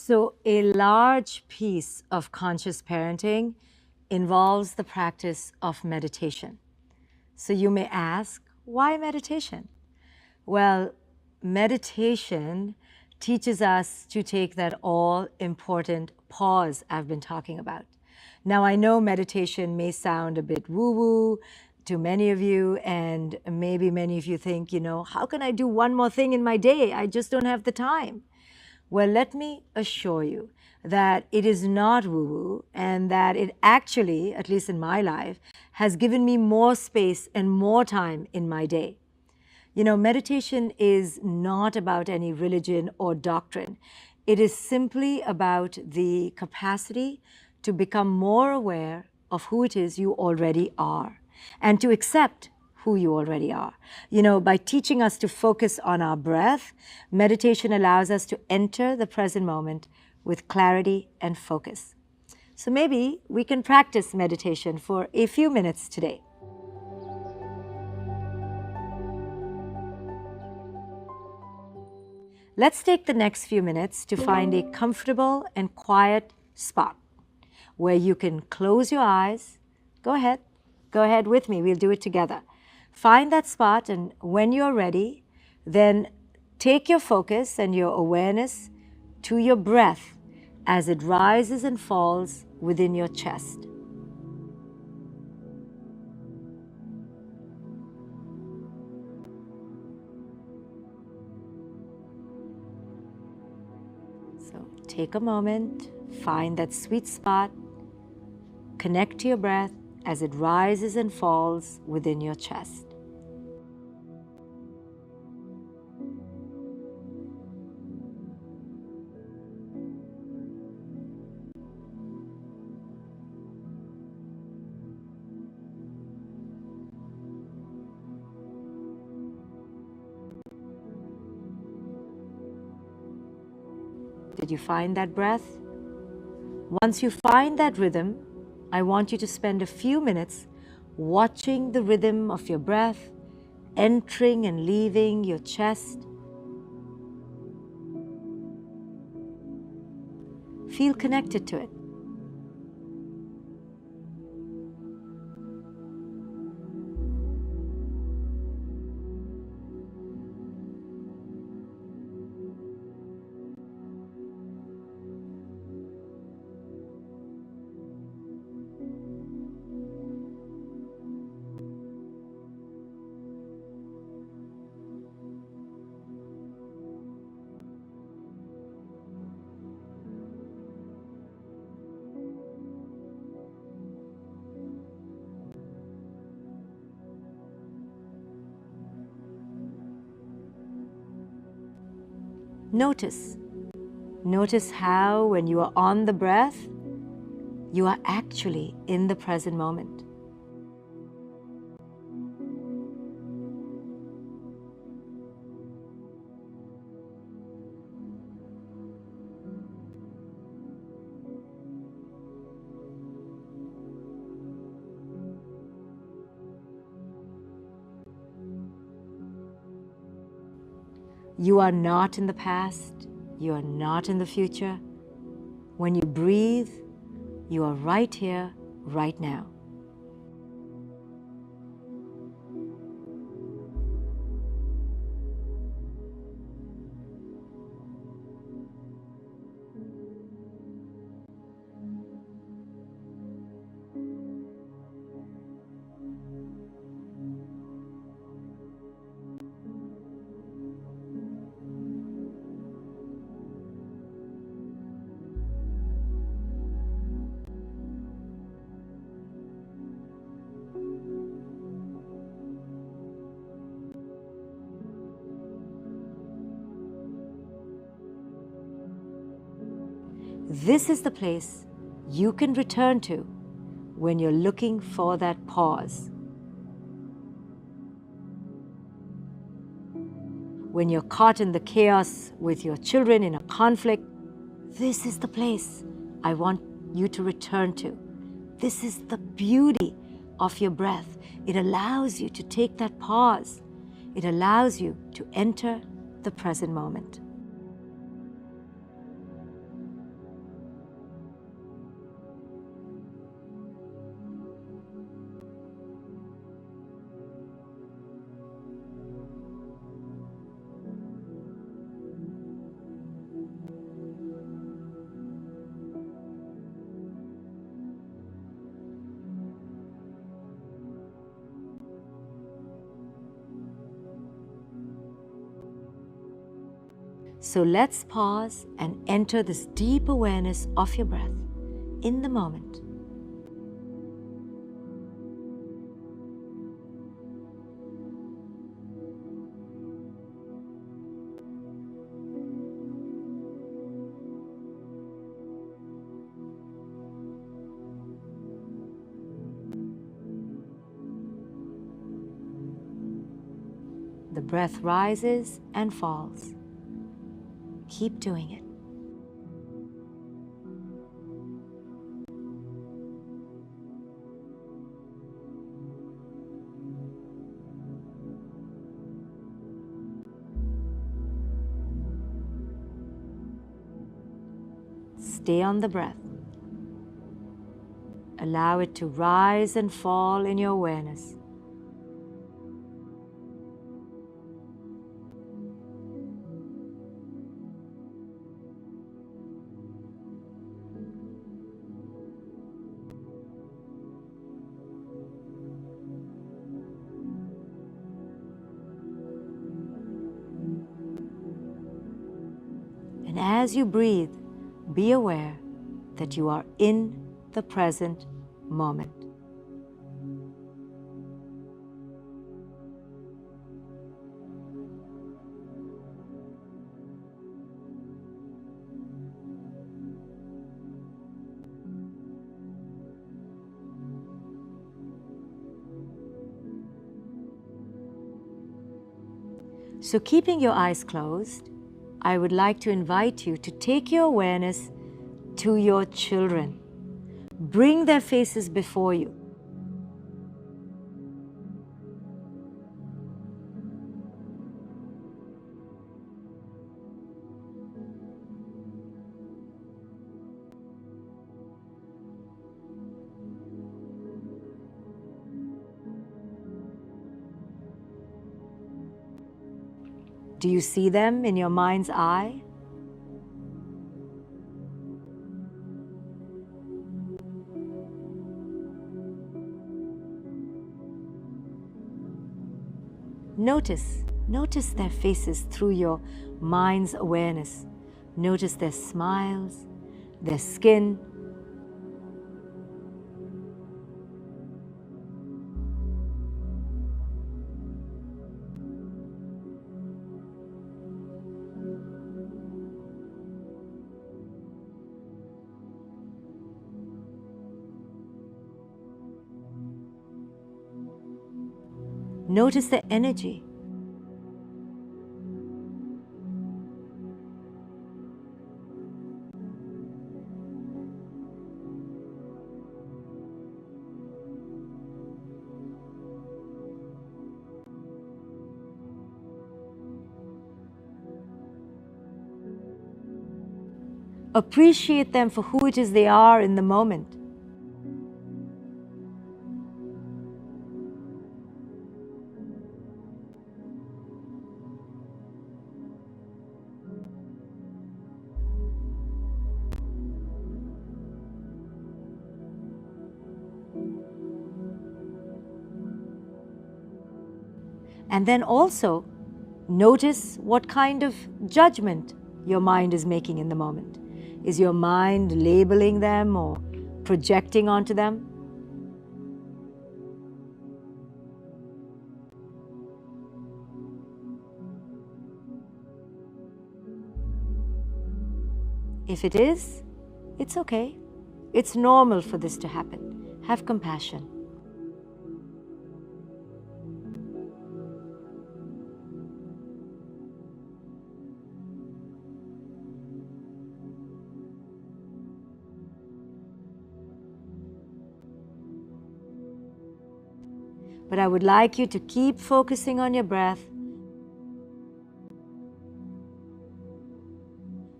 So, a large piece of conscious parenting involves the practice of meditation. So, you may ask, why meditation? Well, meditation teaches us to take that all important pause I've been talking about. Now, I know meditation may sound a bit woo woo to many of you, and maybe many of you think, how can I do one more thing in my day? I just don't have the time. Well, let me assure you that it is not woo woo, and that it actually, at least in my life, has given me more space and more time in my day. Meditation is not about any religion or doctrine. It is simply about the capacity to become more aware of who it is you already are and to accept who you already are. By teaching us to focus on our breath, meditation allows us to enter the present moment with clarity and focus. So maybe we can practice meditation for a few minutes today. Let's take the next few minutes to find a comfortable and quiet spot where you can close your eyes. Go ahead with me. We'll do it together. Find that spot, and when you're ready, then take your focus and your awareness to your breath as it rises and falls within your chest. So take a moment, find that sweet spot, connect to your breath as it rises and falls within your chest. Did you find that breath? Once you find that rhythm, I want you to spend a few minutes watching the rhythm of your breath entering and leaving your chest. Feel connected to it. Notice how when you are on the breath, you are actually in the present moment. You are not in the past. You are not in the future. When you breathe, you are right here, right now. This is the place you can return to when you're looking for that pause. When you're caught in the chaos with your children in a conflict, this is the place I want you to return to. This is the beauty of your breath. It allows you to take that pause. It allows you to enter the present moment. So let's pause and enter this deep awareness of your breath in the moment. The breath rises and falls. Keep doing it. Stay on the breath. Allow it to rise and fall in your awareness. And as you breathe, be aware that you are in the present moment. So keeping your eyes closed, I would like to invite you to take your awareness to your children. Bring their faces before you. Do you see them in your mind's eye? Notice their faces through your mind's awareness. Notice their smiles, their skin. Notice their energy. Appreciate them for who it is they are in the moment. And then also notice what kind of judgment your mind is making in the moment. Is your mind labeling them or projecting onto them? If it is, it's okay. It's normal for this to happen. Have compassion. But I would like you to keep focusing on your breath,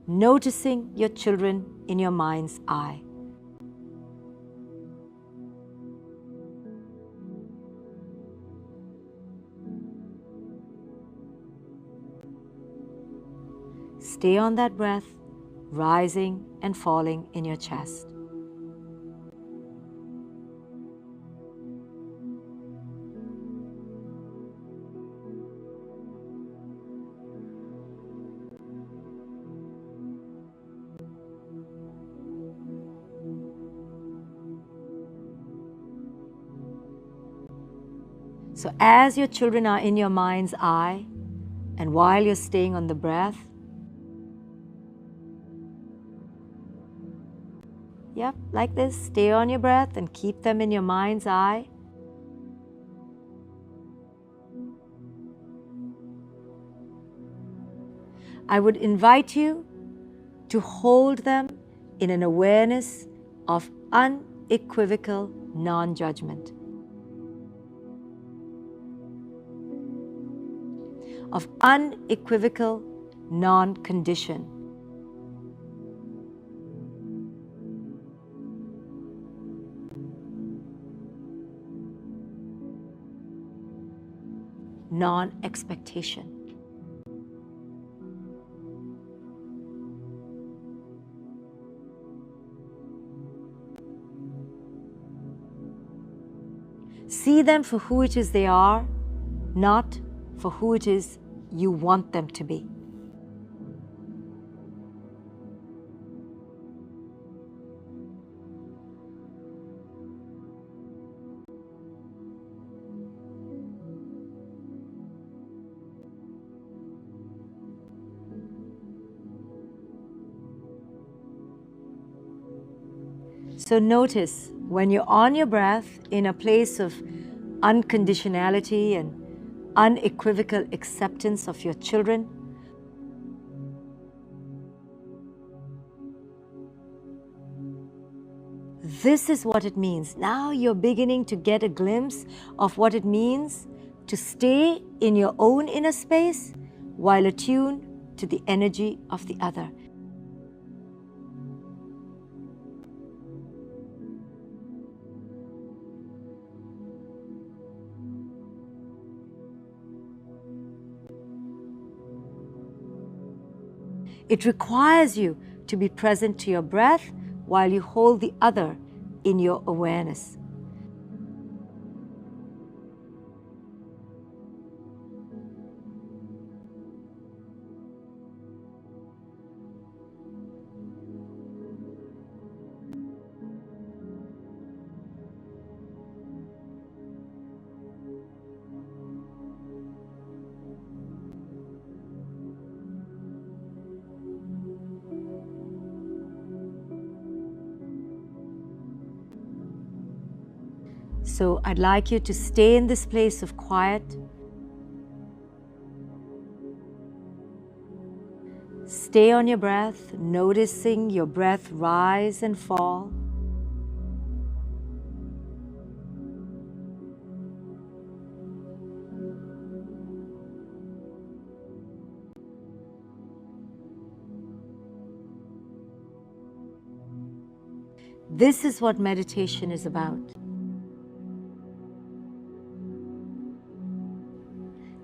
noticing your children in your mind's eye. Stay on that breath, rising and falling in your chest. So as your children are in your mind's eye, and while you're staying on the breath, yep, like this, stay on your breath and keep them in your mind's eye. I would invite you to hold them in an awareness of unequivocal non-judgment, of unequivocal non-condition. Non-expectation. See them for who it is they are, not for who it is you want them to be. So notice when you're on your breath in a place of unconditionality and unequivocal acceptance of your children, this is what it means. Now you're beginning to get a glimpse of what it means to stay in your own inner space while attuned to the energy of the other. It requires you to be present to your breath while you hold the other in your awareness. So I'd like you to stay in this place of quiet. Stay on your breath, noticing your breath rise and fall. This is what meditation is about.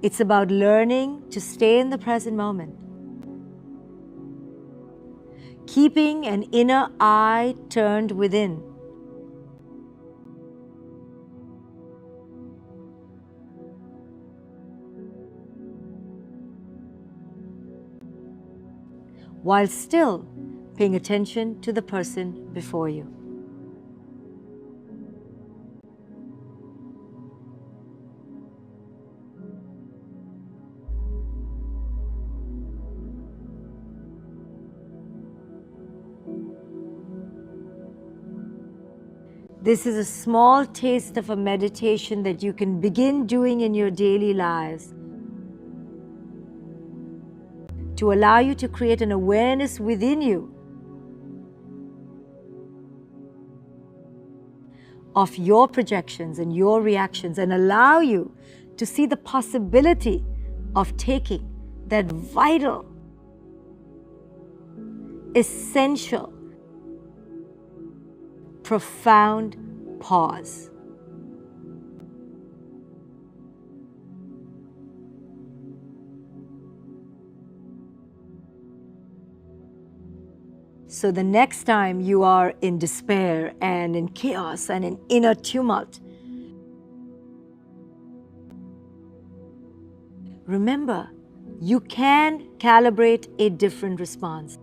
It's about learning to stay in the present moment, keeping an inner eye turned within. While still paying attention to the person before you. This is a small taste of a meditation that you can begin doing in your daily lives to allow you to create an awareness within you of your projections and your reactions, and allow you to see the possibility of taking that vital, essential, profound pause. So the next time you are in despair and in chaos and in inner tumult, remember, you can calibrate a different response.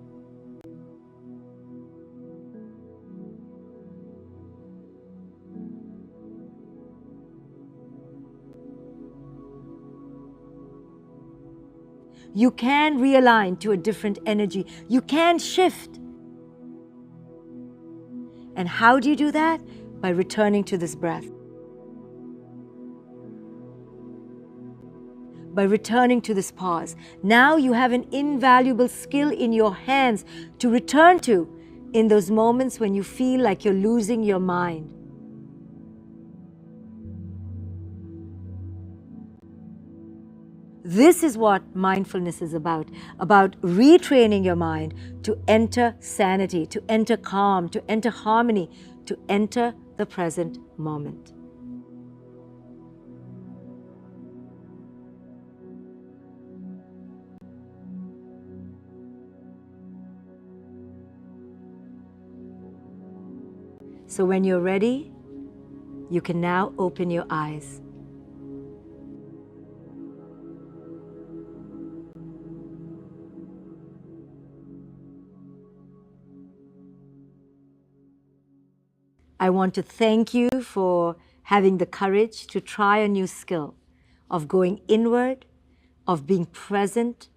You can realign to a different energy. You can shift. And how do you do that? By returning to this breath. By returning to this pause. Now you have an invaluable skill in your hands to return to in those moments when you feel like you're losing your mind. This is what mindfulness is about retraining your mind to enter sanity, to enter calm, to enter harmony, to enter the present moment. So when you're ready, you can now open your eyes. I want to thank you for having the courage to try a new skill of going inward, of being present,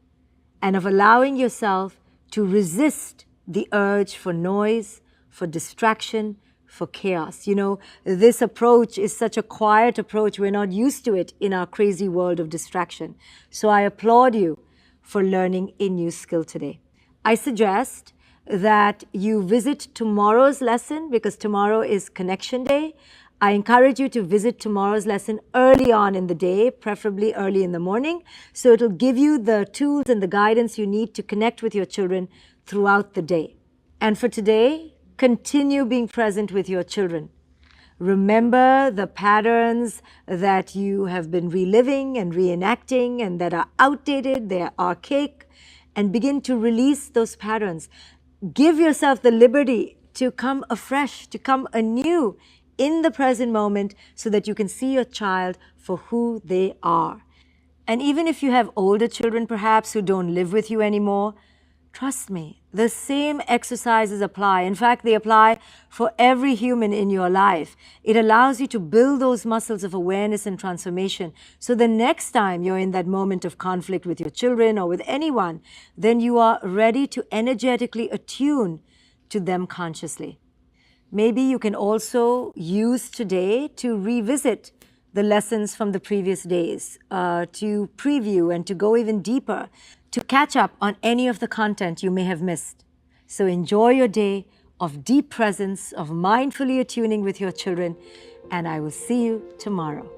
and of allowing yourself to resist the urge for noise, for distraction, for chaos. You know, this approach is such a quiet approach. We're not used to it in our crazy world of distraction. So I applaud you for learning a new skill today. I suggest that you visit tomorrow's lesson because tomorrow is Connection Day. I encourage you to visit tomorrow's lesson early on in the day, preferably early in the morning, so it'll give you the tools and the guidance you need to connect with your children throughout the day. And for today, continue being present with your children. Remember the patterns that you have been reliving and reenacting and that are outdated, they're archaic, and begin to release those patterns. Give yourself the liberty to come afresh, to come anew in the present moment so that you can see your child for who they are. And even if you have older children perhaps who don't live with you anymore, trust me, the same exercises apply. In fact, they apply for every human in your life. It allows you to build those muscles of awareness and transformation. So the next time you're in that moment of conflict with your children or with anyone, then you are ready to energetically attune to them consciously. Maybe you can also use today to revisit the lessons from the previous days, to preview and to go even deeper, to catch up on any of the content you may have missed. So enjoy your day of deep presence, of mindfully attuning with your children, and I will see you tomorrow.